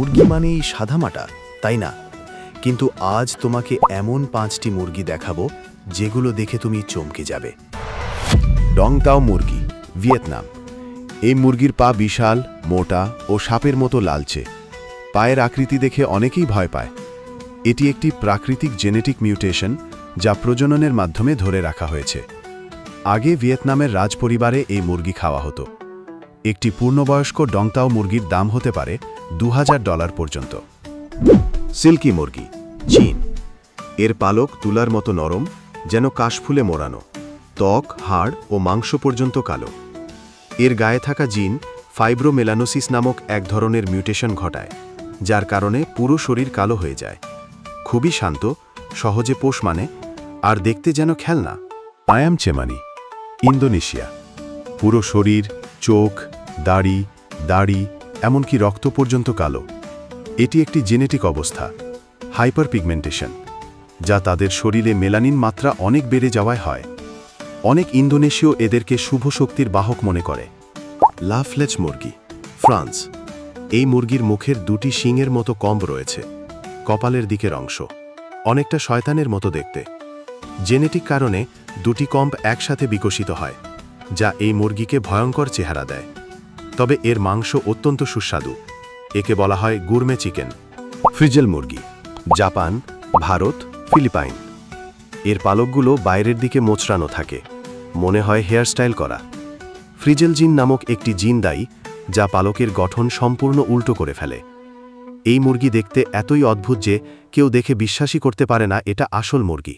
মুরগি মানেই সাদামাটা, তাই না? কিন্তু আজ তোমাকে এমন 5টি মুরগি দেখাবো যেগুলো দেখে তুমি চমকে যাবে। ডংতাও মুরগি, ভিয়েতনাম। এই মুরগির পা বিশাল, মোটা ও সাপের মতো লালচে। পায়ের আকৃতি দেখে অনেকেই ভয় পায়। এটি একটি প্রাকৃতিক জেনেটিক মিউটেশন যা প্রজননের মাধ্যমে ধরে রাখা হয়েছে। আগে ভিয়েতনামের রাজপরিবারে এই মুরগি খাওয়া হতো। একটি পূর্ণবয়স্ক ডংতাও মুরগির দাম হতে পারে $2000 পর্যন্ত। সিল্কি মুরগি, চীন। এর পালক তুলার মতো নরম, যেন কাশফুলে মোড়ানো। ত্বক, হাড় ও মাংস পর্যন্ত কালো। এর গায়ে থাকা জিন ফাইব্রোমেলানোসিস নামক এক ধরনের মিউটেশন ঘটায়, যার কারণে পুরো শরীর কালো হয়ে যায়। খুবই শান্ত, সহজে পোষ মানে, আর দেখতে যেন খেলনা। আয়াম চেমানি, ইন্দোনেশিয়া। পুরো শরীর, চোখ, দাড়ি এমনকি রক্ত পর্যন্ত কালো। এটি একটি জেনেটিক অবস্থা, হাইপার পিগমেন্টেশন, যা তাদের শরীরে মেলানিন মাত্রা অনেক বেড়ে যাওয়ায় হয়। অনেক ইন্দোনেশীয় এদেরকে শুভ শক্তির বাহক মনে করে। লাফলেচ মুরগি, ফ্রান্স। এই মুরগির মুখের 2টি শিংয়ের মতো কম্ব রয়েছে। কপালের দিকের অংশ অনেকটা শয়তানের মতো দেখতে। জেনেটিক কারণে 2টি কম্ব একসাথে বিকশিত হয়, যা এই মুরগিকে ভয়ঙ্কর চেহারা দেয়। তবে এর মাংস অত্যন্ত সুস্বাদু। একে বলা হয় গুরমে চিকেন। ফ্রিজেল মুরগি, জাপান, ভারত, ফিলিপাইন। এর পালকগুলো বাইরের দিকে মোচড়ানো থাকে, মনে হয় হেয়ারস্টাইল করা। ফ্রিজেল জিন নামক একটি জিন দায়ী, যা পালকের গঠন সম্পূর্ণ উল্টো করে ফেলে। এই মুরগি দেখতে এতই অদ্ভুত যে কেউ দেখে বিশ্বাসই করতে পারে না এটা আসল মুরগি।